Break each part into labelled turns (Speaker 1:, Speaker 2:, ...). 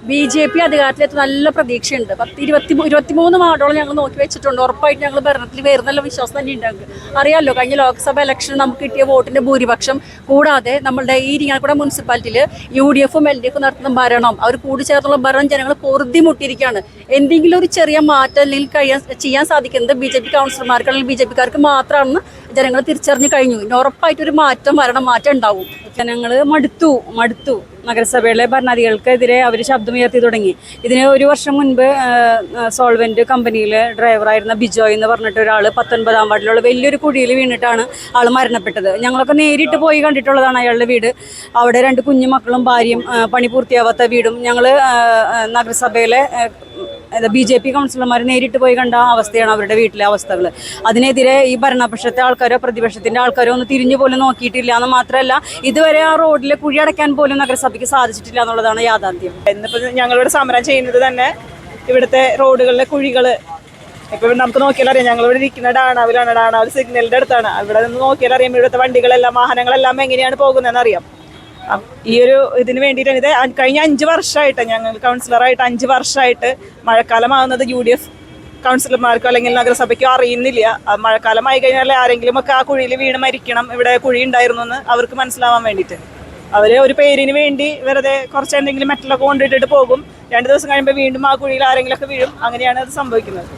Speaker 1: BJP അധികാരത്തിലെത്തി നല്ല പ്രതീക്ഷയുണ്ട്. 23 വാർഡോളം ഞങ്ങൾ നോക്കി വെച്ചിട്ടുണ്ട്. ഉറപ്പായിട്ട് ഞങ്ങൾ ഭരണത്തിൽ വരുന്നുള്ള വിശ്വാസം തന്നെ ഉണ്ട്. അറിയാമല്ലോ, കഴിഞ്ഞ ലോക്സഭ ഇലക്ഷന് നമുക്ക് കിട്ടിയ വോട്ടിന്റെ ഭൂരിപക്ഷം കൂടാതെ നമ്മളുടെ ഈ ഇരിങ്ങാലക്കുട മുനിസിപ്പാലിറ്റിയിൽ UDF-ഉം LDF-ഉം നടത്തുന്ന ഭരണം, അവർ കൂടിച്ചേർന്നുള്ള ഭരണം ജനങ്ങൾ പൊറുതിമുട്ടിയിരിക്കുകയാണ്. എന്തെങ്കിലും ഒരു ചെറിയ മാറ്റം അല്ലെങ്കിൽ ചെയ്യാൻ സാധിക്കുന്നത് BJP കൗൺസിലർമാർക്ക് അല്ലെങ്കിൽ BJP-കാർക്ക് മാത്രമാണെന്ന് ജനങ്ങൾ തിരിച്ചറിഞ്ഞു കഴിഞ്ഞു. ഇനി ഉറപ്പായിട്ടൊരു മാറ്റം ഉണ്ടാവും. ജനങ്ങൾ മടുത്തു നഗരസഭയിലെ ഭരണാധികാരികൾക്കെതിരെ അവർ ശബ്ദമുയർത്തി തുടങ്ങി. ഇതിന് ഒരു വർഷം മുൻപ് സോൾവെന്റ് കമ്പനിയിലെ ഡ്രൈവറായിരുന്ന ബിജോയ് എന്ന് പറഞ്ഞിട്ട് ഒരാൾ 19-ാം വാർഡിലുള്ള വലിയൊരു കുഴിയിൽ വീണിട്ടാണ് ആൾ മരണപ്പെട്ടത്. ഞങ്ങളൊക്കെ നേരിട്ട് പോയി കണ്ടിട്ടുള്ളതാണ് അയാളുടെ വീട്. അവിടെ 2 കുഞ്ഞു മക്കളും ഭാര്യയും, പണി പൂർത്തിയാവാത്ത വീടും. ഞങ്ങൾ നഗരസഭയിലെ BJP കൗൺസിലർമാർ നേരിട്ട് പോയി കണ്ട അവസ്ഥയാണ് അവരുടെ വീട്ടിലെ അവസ്ഥകൾ. അതിനെതിരെ ഈ ഭരണപക്ഷത്തെ ആൾക്കാരോ പ്രതിപക്ഷത്തിന്റെ ആൾക്കാരോ ഒന്ന് തിരിഞ്ഞു പോലും നോക്കിയിട്ടില്ല എന്ന് മാത്രമല്ല, ഇതുവരെ ആ റോഡിലെ കുഴി അടയ്ക്കാൻ പോലും നഗരസഭയ്ക്ക് സാധിച്ചിട്ടില്ല എന്നുള്ളതാണ് യാഥാർത്ഥ്യം.
Speaker 2: ഇന്നിപ്പോൾ ഞങ്ങളിവിടെ സമരം ചെയ്യുന്നത് തന്നെ ഇവിടുത്തെ റോഡുകളിലെ കുഴികൾ ഇപ്പൊ നമുക്ക് നോക്കിയാൽ അറിയാം. ഞങ്ങളിവിടെ ഇരിക്കുന്ന ഡാണാവിൽ സിഗ്നലിന്റെ അടുത്താണ്. ഇവിടെ നിന്ന് നോക്കിയാൽ അറിയാം ഇവിടുത്തെ വണ്ടികളെല്ലാം വാഹനങ്ങളെല്ലാം എങ്ങനെയാണ് പോകുന്നതെന്ന് അറിയാം. ഈ ഒരു ഇതിന് വേണ്ടിയിട്ടാണ് ഇത്. കഴിഞ്ഞ 5 വർഷമായിട്ട് ഞങ്ങൾ കൗൺസിലറായിട്ട് 5 വർഷമായിട്ട് മഴക്കാലമാകുന്നത് UDF കൗൺസിലർമാർക്കോ അല്ലെങ്കിൽ നഗരസഭയ്ക്കോ അറിയുന്നില്ല. മഴക്കാലമായി കഴിഞ്ഞാൽ ആരെങ്കിലും ഒക്കെ ആ കുഴിയിൽ വീണ് മരിക്കണം, ഇവിടെ കുഴി ഉണ്ടായിരുന്നു എന്ന് അവർക്ക് മനസ്സിലാവാൻ വേണ്ടിയിട്ട് അവർ ഒരു പേരിന് വേണ്ടി വെറുതെ കുറച്ച് എന്തെങ്കിലും മെറ്റലൊക്കെ കൊണ്ടിട്ടിട്ട് പോകും. 2 ദിവസം കഴിയുമ്പോൾ വീണ്ടും ആ കുഴിയിൽ ആരെങ്കിലുമൊക്കെ വീഴും. അങ്ങനെയാണ് അത് സംഭവിക്കുന്നത്.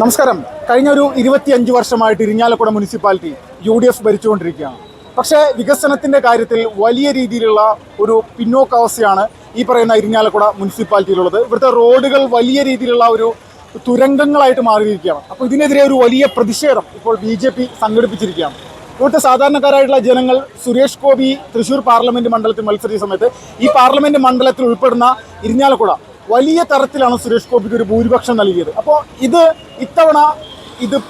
Speaker 3: നമസ്കാരം. കഴിഞ്ഞ ഒരു 25 വർഷമായിട്ട് ഇരിങ്ങാലക്കുട മുനിസിപ്പാലിറ്റി UDF ഭരിച്ചുകൊണ്ടിരിക്കുകയാണ്. പക്ഷേ വികസനത്തിൻ്റെ കാര്യത്തിൽ വലിയ രീതിയിലുള്ള ഒരു പിന്നോക്കാവസ്ഥയാണ് ഈ പറയുന്ന ഇരിങ്ങാലക്കുട മുനിസിപ്പാലിറ്റിയിലുള്ളത്. ഇവിടുത്തെ റോഡുകൾ വലിയ രീതിയിലുള്ള ഒരു തുരങ്കങ്ങളായിട്ട് മാറിയിരിക്കുകയാണ്. അപ്പോൾ ഇതിനെതിരെ ഒരു വലിയ പ്രതിഷേധം ഇപ്പോൾ BJP സംഘടിപ്പിച്ചിരിക്കുകയാണ്. ഇവിടുത്തെ സാധാരണക്കാരായിട്ടുള്ള ജനങ്ങൾ സുരേഷ് ഗോപി തൃശ്ശൂർ പാർലമെൻറ്റ് മണ്ഡലത്തിൽ മത്സരിച്ച സമയത്ത് ഈ പാർലമെൻറ്റ് മണ്ഡലത്തിൽ ഉൾപ്പെടുന്ന ഇരിങ്ങാലക്കുട വലിയ തരത്തിലാണ് സുരേഷ് ഗോപിക്ക് ഒരു ഭൂരിപക്ഷം നൽകിയത്. അപ്പോൾ ഇത്തവണ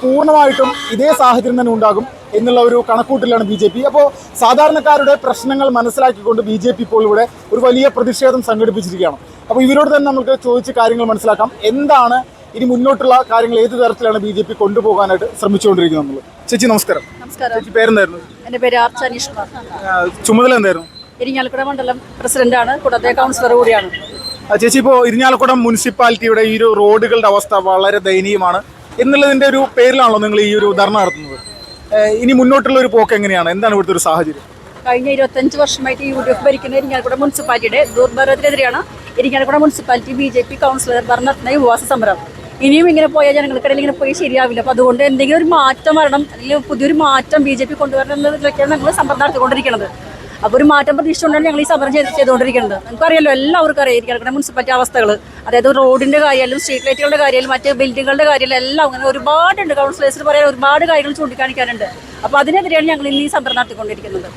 Speaker 3: പൂർണ്ണമായിട്ടും ഇതേ സാഹചര്യം തന്നെ ഉണ്ടാകും എന്നുള്ള ഒരു കണക്കൂട്ടിലാണ് BJP. അപ്പോൾ സാധാരണക്കാരുടെ പ്രശ്നങ്ങൾ മനസ്സിലാക്കിക്കൊണ്ട് BJP ഇപ്പോൾ ഇവിടെ ഒരു വലിയ പ്രതിഷേധം സംഘടിപ്പിച്ചിരിക്കുകയാണ്. അപ്പോൾ ഇവരോട് തന്നെ നമുക്ക് ചോദിച്ച് കാര്യങ്ങൾ മനസ്സിലാക്കാം. എന്താണ് ഇനി മുന്നോട്ടുള്ള കാര്യങ്ങൾ, ഏത് തരത്തിലാണ് BJP കൊണ്ടുപോകാനായിട്ട് ശ്രമിച്ചുകൊണ്ടിരിക്കുന്നത്? ചേച്ചി നമസ്കാരം. ചേച്ചി പേരെന്തായിരുന്നു?
Speaker 1: എൻ്റെ പേര് ആർ ചനീഷ് കുമാർ.
Speaker 3: ചുമതല എന്തായിരുന്നു?
Speaker 1: ഇരിങ്ങാലക്കുട മണ്ഡലം പ്രസിഡന്റാണ്, കൂടാതെ കൗൺസിലർ കൂടിയാണ്.
Speaker 3: ചേച്ചി, ഇപ്പോൾ ഇരിങ്ങാലക്കുട മുനിസിപ്പാലിറ്റിയുടെ ഈ ഒരു റോഡുകളുടെ അവസ്ഥ വളരെ ദയനീയമാണ് എന്നുള്ളതിൻ്റെ ഒരു പേരിലാണല്ലോ നിങ്ങൾ ഈ ഒരു ധർണ നടത്തുന്നത്. ഇനി മുന്നോട്ടുള്ള ഒരു പോക്ക് എങ്ങനെയാണ്? എന്താണ് ഇവിടുത്തെ ഒരു സാഹചര്യം?
Speaker 1: കഴിഞ്ഞ 25 വർഷമായിട്ട് UDF ഭരിക്കുന്ന ഇരിങ്ങാലക്കുട മുനിസിപ്പാലിറ്റിയുടെ ദുർഭരണത്തിനെതിരെയാണ് ഇരിങ്ങാലക്കുട മുനിസിപ്പാലിറ്റി BJP കൗൺസിലർ നടത്തുന്ന ഉപവാസ സമരം. ഇനിയും ഇങ്ങനെ പോയാൽ ജനങ്ങൾക്കിടയിൽ ഇങ്ങനെ പോയി ശരിയാവില്ല. അപ്പോൾ അതുകൊണ്ട് എന്തെങ്കിലും ഒരു മാറ്റം വരണം, അല്ലെങ്കിൽ പുതിയൊരു മാറ്റം BJP കൊണ്ടുവരണം എന്നതിലൊക്കെയാണ് ഞങ്ങൾ സമരം നടത്തിക്കൊണ്ടിരിക്കുന്നത്. അപ്പോൾ ഒരു മാറ്റം പ്രതീക്ഷിച്ചുകൊണ്ടാണ് ഞങ്ങൾ ഈ സമരം ചെയ്തുകൊണ്ടിരിക്കുന്നത്. നമുക്കറിയാമല്ലോ, എല്ലാവർക്കും അറിയാം ഇരിങ്ങാലക്കുട മുനിസിപ്പാലിറ്റി അവസ്ഥകൾ. അതായത് റോഡിൻ്റെ കാര്യമായാലും സ്ട്രീറ്റ് ലൈറ്റുകളുടെ കാര്യമായാലും മറ്റ് ബിൽഡിങ്ങുകളുടെ കാര്യമായാലും എല്ലാം അങ്ങനെ ഒരുപാടുണ്ട്. കൗൺസിലേഴ്സിന് പറയാൻ ഒരുപാട് കാര്യങ്ങൾ ചൂണ്ടിക്കാണിക്കാനുണ്ട്. അപ്പോൾ അതിനെതിരെയാണ് ഞങ്ങൾ ഇന്ന് ഈ സമരം നടത്തിക്കൊണ്ടിരിക്കുന്നത്.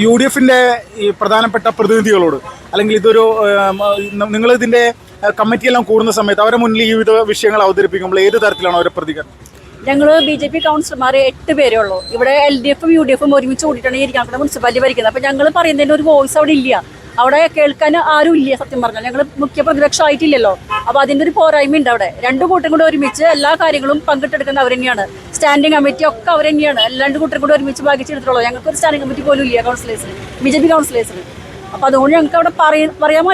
Speaker 3: UDF-ന്റെ ഈ പ്രധാനപ്പെട്ട പ്രതിനിധികളോട്, അല്ലെങ്കിൽ ഇതൊരു നിങ്ങൾ ഇതിൻ്റെ കമ്മിറ്റിയെല്ലാം കൂടുന്ന സമയത്ത് അവരുടെ മുന്നിൽ ഈ വിധ വിഷയങ്ങൾ അവതരിപ്പിക്കുമ്പോൾ ഏത് തരത്തിലാണ് അവരുടെ പ്രതികരണം?
Speaker 1: ഞങ്ങൾ BJP കൗൺസിലർമാർ 8 പേരേ ഉള്ളൂ. ഇവിടെ LDF-ഉം UDF-ഉം ഒരുമിച്ച് കൂടിയിട്ടാണ് ഇരിങ്ങാലക്കുട മുനിസിപ്പാലിറ്റി ഭരിക്കുന്നത്. അപ്പോൾ ഞങ്ങൾ പറയുന്നതിന് ഒരു വോയിസ് അവിടെ ഇല്ല, അവിടെ കേൾക്കാൻ ആരും ഇല്ല. സത്യം പറഞ്ഞാൽ ഞങ്ങൾ മുഖ്യ പ്രതിപക്ഷമായിട്ടില്ലല്ലോ. അപ്പോൾ അതിൻ്റെ ഒരു പോരായ്മ ഉണ്ട് അവിടെ. 2 കൂട്ടരും കൂടെ ഒരുമിച്ച് എല്ലാ കാര്യങ്ങളും പങ്കിട്ടെടുക്കുന്ന അവർ തന്നെയാണ്. സ്റ്റാൻഡിംഗ് കമ്മിറ്റി ഒക്കെ അവർ തന്നെയാണ്. 2 കൂട്ടരും കൂടെ ഒരുമിച്ച് ഭാഗിച്ചെടുത്തുള്ളൂ. ഞങ്ങൾക്ക് ഒരു സ്റ്റാൻഡിംഗ് കമ്മിറ്റി പോലും ഇല്ല കൗൺസിലേഴ്സിന്, BJP കൗൺസിലേഴ്സിന്. അപ്പോൾ അതുകൊണ്ട് ഞങ്ങൾക്ക് അവിടെ പറയാൻ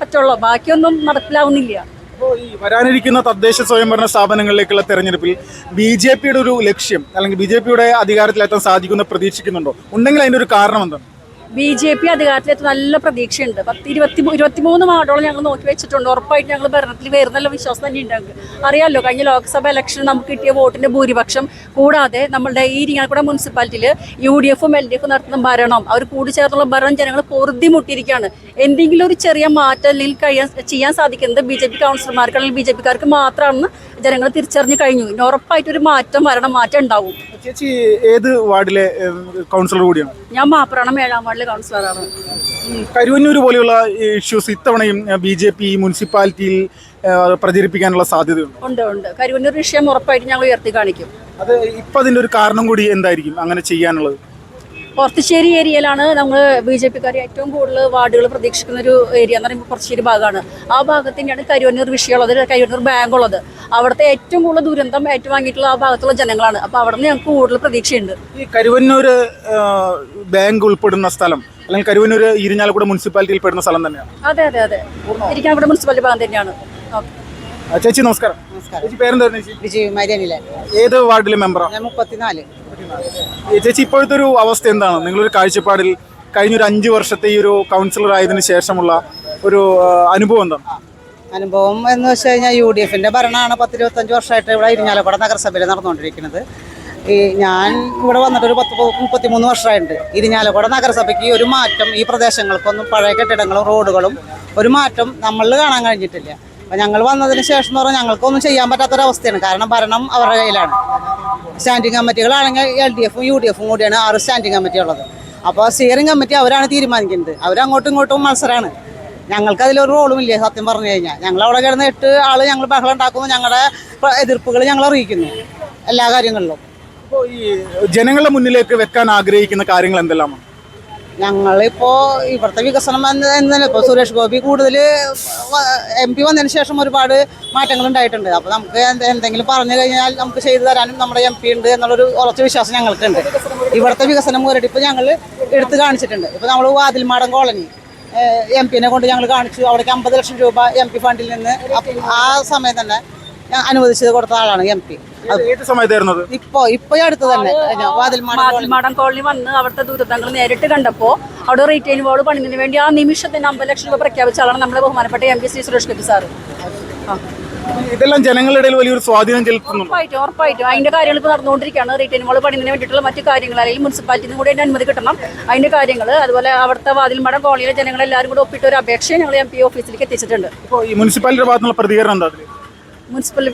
Speaker 1: പറ്റുള്ളൂ, ബാക്കിയൊന്നും നടപ്പിലാവുന്നില്ല.
Speaker 3: അപ്പോൾ ഈ വരാനിരിക്കുന്ന തദ്ദേശ സ്വയംഭരണ സ്ഥാപനങ്ങളിലേക്കുള്ള തെരഞ്ഞെടുപ്പിൽ BJP-യുടെ ഒരു ലക്ഷ്യം, അല്ലെങ്കിൽ BJP-യുടെ അധികാരത്തിലെത്താൻ സാധിക്കുന്ന പ്രതീക്ഷിക്കുന്നുണ്ടോ? ഉണ്ടെങ്കിൽ അതിൻ്റെ ഒരു കാരണം എന്താണ്?
Speaker 1: BJP അധികാരത്തിലെത്തി നല്ല പ്രതീക്ഷയുണ്ട്. 23 വാർഡോളം ഞങ്ങൾ നോക്കി വെച്ചിട്ടുണ്ട്. ഉറപ്പായിട്ട് ഞങ്ങൾ ഭരണത്തിൽ വരുന്നുള്ള വിശ്വാസം തന്നെ ഉണ്ട്. അറിയാമല്ലോ, കഴിഞ്ഞ ലോക്സഭ ഇലക്ഷന് നമുക്ക് കിട്ടിയ വോട്ടിന്റെ ഭൂരിപക്ഷം കൂടാതെ നമ്മളുടെ ഈ ഇരിങ്ങാലക്കുട മുനിസിപ്പാലിറ്റിയിൽ UDF-ഉം LDF-ഉം നടത്തുന്ന ഭരണം, അവർ കൂടിച്ചേർന്നുള്ള ഭരണം ജനങ്ങൾ പൊറുതിമുട്ടിയിരിക്കുകയാണ്. എന്തെങ്കിലും ഒരു ചെറിയ മാറ്റം അല്ലെങ്കിൽ ചെയ്യാൻ സാധിക്കുന്നത് BJP കൗൺസിലർമാർക്ക് അല്ലെങ്കിൽ BJP-കാർക്ക് മാത്രമാണെന്ന് ജനങ്ങൾ തിരിച്ചറിഞ്ഞു കഴിഞ്ഞു. ഇനി ഉറപ്പായിട്ടൊരു മാറ്റം ഉണ്ടാവും.
Speaker 3: ചേച്ചി ഏത് വാർഡിലെ കൗൺസിലർ കൂടിയാണ്?
Speaker 1: ഞാൻ മാപ്രാണം 7-ാം വാർഡിലെ കൗൺസിലറാണ്.
Speaker 3: കരുവന്നൂർ പോലെയുള്ള ഇഷ്യൂസ് ഇത്തവണയും BJP മുനിസിപ്പാലിറ്റിയിൽ പ്രചരിപ്പിക്കാനുള്ള സാധ്യതയുണ്ട്.
Speaker 1: ഉണ്ട്. കരുവന്നൂർ വിഷയം ഉറപ്പായിട്ട് ഞങ്ങൾ ഉയർത്തി കാണിക്കും.
Speaker 3: അത് ഇപ്പം അതിൻ്റെ ഒരു കാരണം കൂടി എന്തായിരിക്കും അങ്ങനെ ചെയ്യാനുള്ളത്?
Speaker 1: പൊറത്തുശ്ശേരി ഏരിയയിലാണ് നമ്മൾ BJP-ക്കാർ ഏറ്റവും കൂടുതൽ വാർഡുകൾ പ്രതീക്ഷിക്കുന്ന ഒരു ഏരിയ എന്ന് പറയുമ്പോൾ പൊറത്തുശ്ശേരി ഭാഗമാണ്. ആ ഭാഗത്ത് തന്നെയാണ് കരുവന്നൂർ വിഷയമുള്ളത്, കരുവന്നൂർ ബാങ്ക് ഉള്ളത്. അവിടുത്തെ ഏറ്റവും കൂടുതൽ ദുരന്തം ഏറ്റുവാങ്ങിയിട്ടുള്ള ആ ഭാഗത്തുള്ള ജനങ്ങളാണ്. അപ്പോൾ അവിടെ നിന്ന് ഞങ്ങൾക്ക് കൂടുതൽ പ്രതീക്ഷയുണ്ട്.
Speaker 3: ഈ കരുവന്നൂർ ബാങ്ക് ഉൾപ്പെടുന്ന സ്ഥലം, അല്ലെങ്കിൽ കരുവന്നൂർ ഇരിഞ്ഞാലക്കുട മുനിസിപ്പാലിറ്റിയിൽ പെടുന്ന സ്ഥലം തന്നെയാണ്.
Speaker 1: അതെ അതെ അതെ, ഇരിക്കാലക്കുട മുനിസിപ്പാലിറ്റി ഭാഗം തന്നെയാണ്. ഓക്കെ.
Speaker 3: ചേച്ചി നമസ്കാരം. ചേച്ചി പേരെന്തായിരുന്നു ചേച്ചി?
Speaker 4: വിജയ് മരിയനിലെ.
Speaker 3: ഏത് വാർഡിലെ മെമ്പറാണ്?
Speaker 4: 34.
Speaker 3: ചേച്ചി ഇപ്പോഴത്തെ ഒരു അവസ്ഥ എന്താണ്? നിങ്ങളൊരു കാഴ്ചപ്പാടിൽ കഴിഞ്ഞൊരു 5 വർഷത്തെ ഈ ഒരു കൗൺസിലർ ആയതിനു ശേഷമുള്ള ഒരു അനുഭവം എന്താണ്?
Speaker 4: അനുഭവം എന്ന് വെച്ച് കഴിഞ്ഞാൽ UDF-ന്റെ ഭരണമാണ് 10-25 വർഷമായിട്ട് ഇവിടെ ഇരിഞ്ഞാലക്കുട നഗരസഭയിൽ നടന്നുകൊണ്ടിരിക്കുന്നത്. ഞാൻ ഇവിടെ വന്നിട്ട് ഒരു 33 വർഷമായിട്ടുണ്ട്. ഇരിഞ്ഞാലക്കുട നഗരസഭയ്ക്ക് ഒരു മാറ്റം ഈ പ്രദേശങ്ങൾക്കൊന്നും, പഴയ കെട്ടിടങ്ങളും റോഡുകളും ഒരു മാറ്റം നമ്മളിൽ കാണാൻ കഴിഞ്ഞിട്ടില്ല. അപ്പം ഞങ്ങൾ വന്നതിന് ശേഷം എന്ന് പറഞ്ഞാൽ ഞങ്ങൾക്കൊന്നും ചെയ്യാൻ പറ്റാത്തൊരവസ്ഥയാണ്. കാരണം ഭരണം അവരുടെ കയ്യിലാണ്. സ്റ്റാൻഡിംഗ് കമ്മിറ്റികളാണെങ്കിൽ LDF-ഉം UDF-ഉം കൂടിയാണ് 6 സ്റ്റാൻഡിംഗ് കമ്മിറ്റി ഉള്ളത്. അപ്പോൾ സ്റ്റിയറിംഗ് കമ്മിറ്റി അവരാണ് തീരുമാനിക്കുന്നത്. അവരങ്ങോട്ടും ഇങ്ങോട്ടും മത്സരമാണ്. ഞങ്ങൾക്കതിലൊരു റോളും ഇല്ല. സത്യം പറഞ്ഞു കഴിഞ്ഞാൽ ഞങ്ങൾ അവിടെ കിടന്ന് 8 ആൾ ഞങ്ങൾ ബഹളം ഉണ്ടാക്കുന്നു, ഞങ്ങളുടെ എതിർപ്പുകൾ ഞങ്ങൾ അറിയിക്കുന്നു എല്ലാ കാര്യങ്ങളിലും.
Speaker 3: അപ്പോൾ ഈ ജനങ്ങളുടെ മുന്നിലേക്ക് വെക്കാൻ ആഗ്രഹിക്കുന്ന കാര്യങ്ങൾ എന്തെല്ലാമാണ്?
Speaker 4: ഞങ്ങളിപ്പോൾ ഇവിടുത്തെ വികസനം എന്നല്ല, ഇപ്പോൾ സുരേഷ് ഗോപി കൂടുതൽ MP വന്നതിന് ശേഷം ഒരുപാട് മാറ്റങ്ങൾ ഉണ്ടായിട്ടുണ്ട്. അപ്പോൾ നമുക്ക് എന്തെങ്കിലും പറഞ്ഞു കഴിഞ്ഞാൽ നമുക്ക് ചെയ്തു തരാനും നമ്മുടെ MP ഉണ്ട് എന്നുള്ളൊരു ഉറച്ച വിശ്വാസം ഞങ്ങൾക്കുണ്ട്. ഇവിടുത്തെ വികസനം മുരടിപ്പ് ഞങ്ങൾ എടുത്ത് കാണിച്ചിട്ടുണ്ട്. ഇപ്പോൾ നമ്മൾ വാതിൽമാടം കോളനി MP-നെ കൊണ്ട് ഞങ്ങൾ കാണിച്ചു. അവിടേക്ക് 50 ലക്ഷം രൂപ MP ഫണ്ടിൽ നിന്ന് ആ സമയം തന്നെ അനുവദിച്ചത് കൊടുത്ത ആളാണ് MP.
Speaker 3: ഏത് സമയത്തായിരുന്നു?
Speaker 4: ഇപ്പൊ അടുത്ത് തന്നെ
Speaker 1: വാതിൽമാടം കോളനി വന്ന് അവിടുത്തെ ദുരിതങ്ങൾ നേരിട്ട് കണ്ടപ്പോൾ അവിടെ റീറ്റെയിൽ വാൾ പണിതിന് വേണ്ടി ആ നിമിഷത്തിന് 50 ലക്ഷം രൂപ പ്രഖ്യാപിച്ച ആളാണ് നമ്മുടെ ബഹുമാനപ്പെട്ട MP ശ്രീ സുരേഷ് ഗോപി സാറ്.
Speaker 3: ഇതെല്ലാം ജനങ്ങളുടെ ഇടയിൽ വലിയൊരു സ്വാധീനം ചെലുത്തുന്നു.
Speaker 1: ഉറപ്പായിട്ടും അതിന്റെ കാര്യങ്ങൾ ഇപ്പോൾ നടന്നുകൊണ്ടിരിക്കുകയാണ്. റീറ്റെയിൽ വാൾ പണിതിന് വേണ്ടിയിട്ടുള്ള മറ്റു കാര്യങ്ങൾ, അല്ലെങ്കിൽ മുനിസിപ്പാലിറ്റിന്ന് കൂടി അതിന്റെ അനുമതി കിട്ടണം. അതിന്റെ കാര്യങ്ങൾ, അതുപോലെ അവിടുത്തെ വാതിൽമാടം കോളനിയിലെ ജനങ്ങളെല്ലാവരും കൂടെ ഒപ്പിട്ട ഒരു അപേക്ഷ ഞങ്ങൾ MP ഓഫീസിലേക്ക് എത്തിച്ചിട്ടുണ്ട്.
Speaker 3: ഇപ്പോൾ ഈ മുനിസിപ്പാലിറ്റിയുടെ ഭാഗത്തുള്ള പ്രതികരണം എന്താ?
Speaker 1: മുനിസിപ്പൽ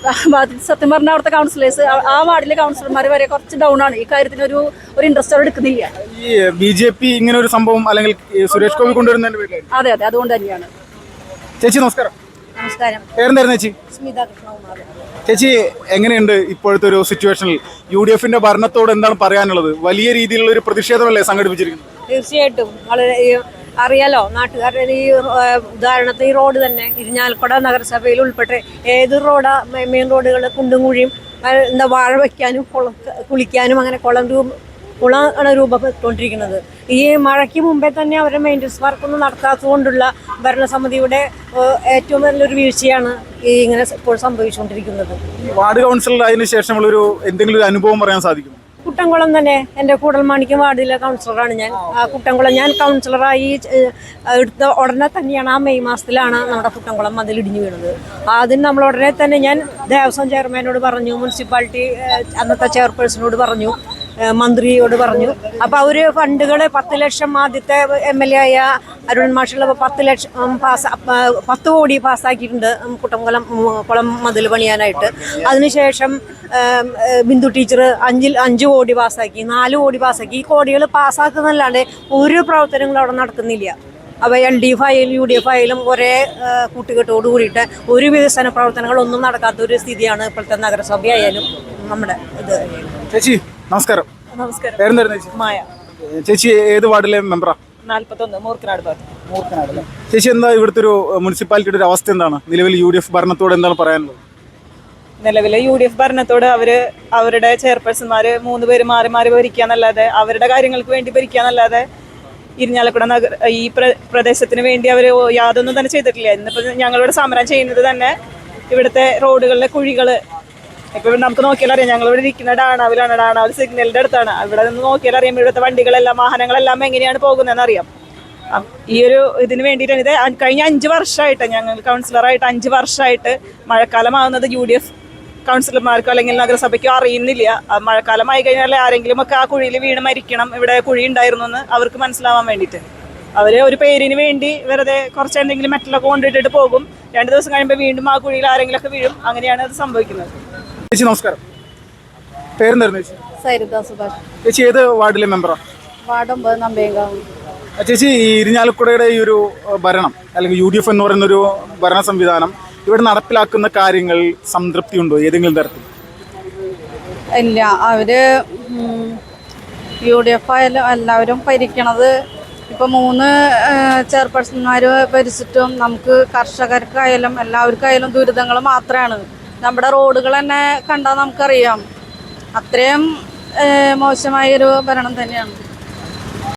Speaker 1: സത്യം പറഞ്ഞാൽ അവിടുത്തെ കൗൺസിലേഴ്സ്, ആ വാർഡിലെ കൗൺസിലർമാർ വരെ കുറച്ച് ഡൗൺ ആണ്. ഈ കാര്യത്തിന് ഒരു ഇൻട്രസ്റ്റ് അവർ എടുക്കുന്നില്ല.
Speaker 3: ഈ BJP ഇങ്ങനെ ഒരു സംഭവം അല്ലെങ്കിൽ സുരേഷ് ഗോപി കൊണ്ടുവരുന്നതിന്റെ പേരിൽ?
Speaker 1: അതെ അതെ, അതുകൊണ്ട് തന്നെയാണ്.
Speaker 3: ചേച്ചി നമസ്കാരം.
Speaker 1: നമസ്കാരം.
Speaker 3: പേരെന്തായിരുന്നു ചേച്ചി?
Speaker 1: സ്മിത കൃഷ്ണകുമാർ.
Speaker 3: ചേച്ചി എങ്ങനെയുണ്ട് ഇപ്പോഴത്തെ ഒരു സിറ്റുവേഷനിൽ UDF-ന്റെ ഭരണത്തോട് എന്താണ് പറയാനുള്ളത്? വലിയ രീതിയിലുള്ള ഒരു പ്രതിഷേധമല്ലേ സംഘടിപ്പിച്ചിരിക്കുന്നത്?
Speaker 5: തീർച്ചയായിട്ടും വളരെ അറിയാലോ, നാട്ടുകാരുടെ ഈ ഉദാഹരണത്തിന് ഈ റോഡ് തന്നെ ഇരിഞ്ഞാലക്കുട നഗരസഭയിൽ ഉൾപ്പെട്ട് ഏത് റോഡാ മെയിൻ റോഡുകൾ കുണ്ടും കുഴിയും വാഴ വയ്ക്കാനും കുളിക്കാനും അങ്ങനെ കുളമാണ് രൂപപ്പെട്ടുകൊണ്ടിരിക്കുന്നത്. ഈ മഴയ്ക്ക് മുമ്പേ തന്നെ അവരുടെ മെയിൻ്റനൻസ് വർക്കൊന്നും നടത്താത്തത് കൊണ്ടുള്ള ഭരണസമിതിയുടെ ഏറ്റവും നല്ലൊരു വീഴ്ചയാണ് ഈ ഇങ്ങനെ ഇപ്പോൾ സംഭവിച്ചുകൊണ്ടിരിക്കുന്നത്.
Speaker 3: വാർഡ് കൗൺസിലർ അതിന് ശേഷമുള്ളൊരു എന്തെങ്കിലും ഒരു അനുഭവം പറയാൻ സാധിക്കും?
Speaker 5: കുട്ടംകുളം തന്നെ എൻ്റെ കൂടൽമാണിക്യം വാർഡിലെ കൗൺസിലറാണ് ഞാൻ. ആ കുട്ടംകുളം ഞാൻ കൗൺസിലറായി എടുത്ത ഉടനെ തന്നെയാണ്, ആ മെയ് മാസത്തിലാണ് നമ്മുടെ കുട്ടംകുളം മതിലിടിഞ്ഞു വീണത്. അതിന് നമ്മൾ ഉടനെ തന്നെ ഞാൻ ദേവസ്വം ചെയർമാനോട് പറഞ്ഞു, മുനിസിപ്പാലിറ്റി അന്നത്തെ ചെയർപേഴ്സണോട് പറഞ്ഞു, മന്ത്രിയോട് പറഞ്ഞു. അപ്പോൾ അവർ ഫണ്ടുകൾ 10 ലക്ഷം ആദ്യത്തെ MLA ആയ അരുൺ മാഷുള്ള 10 ലക്ഷം 10 കോടി പാസ്സാക്കിയിട്ടുണ്ട് കുളം മതിൽ പണിയാനായിട്ട്. അതിനുശേഷം ബിന്ദു ടീച്ചർ 5 കോടി പാസ്സാക്കി, 4 കോടി പാസ്സാക്കി. ഈ കോടികൾ പാസ്സാക്കുന്നല്ലാണ്ട് ഒരു പ്രവർത്തനങ്ങളും അവിടെ നടക്കുന്നില്ല. അപ്പോൾ LDF ആയാലും UDF ആയാലും ഒരേ കൂട്ടുകെട്ടോട് കൂടിയിട്ട് ഒരു വികസന പ്രവർത്തനങ്ങളൊന്നും നടക്കാത്തൊരു സ്ഥിതിയാണ് ഇപ്പോഴത്തെ നഗരസഭയായാലും നമ്മുടെ ഇത്.
Speaker 3: ചേച്ചി നമസ്കാരം.
Speaker 2: നമസ്കാരം.
Speaker 3: പേരെന്തായിരുന്നു ചേച്ചി?
Speaker 2: മായ.
Speaker 3: ചേച്ചി ഏത് വാർഡിലെ മെമ്പറാ?
Speaker 2: 41 മൂർക്കനാട് ഭാഗത്ത്.
Speaker 3: മൂർക്കനാട്. ചേച്ചി എന്താ ഇവിടുത്തെ ഒരു മുനിസിപ്പാലിറ്റിയുടെ ഒരു അവസ്ഥ എന്താണ്? നിലവിൽ UDF ഭരണത്തോട് എന്താണ് പറയാനുള്ളത്?
Speaker 2: നിലവിലെ UDF ഭരണത്തോട് അവരുടെ ചെയർപേഴ്സൺമാർ 3 പേര് മാറി മാറി ഭരിക്കാന്നല്ലാതെ, അവരുടെ കാര്യങ്ങൾക്ക് വേണ്ടി ഭരിക്കാന്നല്ലാതെ ഇരിഞ്ഞാലക്കുട ഈ പ്രദേശത്തിന് വേണ്ടി അവർ യാതൊന്നും തന്നെ ചെയ്തിട്ടില്ല. ഇന്നിപ്പോൾ ഞങ്ങളിവിടെ സമരം ചെയ്യുന്നത് തന്നെ ഇവിടുത്തെ റോഡുകളിലെ കുഴികൾ. ഇപ്പൊ നമുക്ക് നോക്കിയാൽ അറിയാം, ഞങ്ങളിവിടെ ഇരിക്കുന്ന ഡാണാവിൽ സിഗ്നലിന്റെ അടുത്താണ്. ഇവിടെ നിന്ന് നോക്കിയാൽ അറിയാം ഇവിടുത്തെ വണ്ടികളെല്ലാം വാഹനങ്ങളെല്ലാം എങ്ങനെയാണ് പോകുന്നതെന്ന് അറിയാം. ഈ ഒരു ഇതിന് വേണ്ടിയിട്ടാണ് ഇത്. കഴിഞ്ഞ 5 വർഷമായിട്ട് ഞങ്ങൾ കൗൺസിലറായിട്ട് 5 വർഷമായിട്ട് മഴക്കാലമാകുന്നത് UDF കൗൺസിലർമാർക്കോ അല്ലെങ്കിൽ നഗരസഭയ്ക്കോ അറിയുന്നില്ല. മഴക്കാലമായി കഴിഞ്ഞാൽ ആരെങ്കിലും ഒക്കെ ആ കുഴിയിൽ വീണ് മരിക്കണം, ഇവിടെ കുഴി ഉണ്ടായിരുന്നു എന്ന് അവർക്ക് മനസ്സിലാവാൻ വേണ്ടിയിട്ട് അവർ ഒരു പേരിന് വേണ്ടി വെറുതെ കുറച്ച് എന്തെങ്കിലും മെറ്റലൊക്കെ കൊണ്ടിട്ടിട്ട് പോകും. 2 ദിവസം കഴിയുമ്പോൾ വീണ്ടും ആ കുഴിയിൽ ആരെങ്കിലും ഒക്കെ വീഴും. അങ്ങനെയാണ് അത് സംഭവിക്കുന്നത്.
Speaker 3: ചേച്ചി നമസ്കാരം. പേരെന്തായിരുന്നു ചേച്ചി?
Speaker 1: സൈരുദ സുഭാഷ്.
Speaker 3: ചേച്ചി ഏത് വാർഡിലെ മെമ്പറാ?
Speaker 1: വാർഡ് 9 നമ്പേങ്കാവ്.
Speaker 3: ചേച്ചി ഈ ഇരിഞ്ഞാലക്കുടയുടെ ഈ ഒരു ഭരണം അല്ലെങ്കിൽ UDF എന്ന് പറയുന്നൊരു ഭരണ സംവിധാനം ഇവിടെ നടപ്പിലാക്കുന്ന കാര്യങ്ങൾ സംതൃപ്തി ഉണ്ടോ ഏതെങ്കിലും തരത്തിൽ?
Speaker 1: ഇല്ല, അവര് UDF ആയാലും എല്ലാവരും ഭരിക്കണത് ഇപ്പോൾ 3 ചെയർപേഴ്സൺമാർ ഭരിച്ചിട്ടും നമുക്ക് കർഷകർക്കായാലും എല്ലാവർക്കായാലും ദുരിതങ്ങൾ മാത്രമാണ്. നമ്മുടെ റോഡുകൾ തന്നെ കണ്ടാൽ നമുക്കറിയാം, അത്രയും മോശമായൊരു ഭരണം തന്നെയാണ്.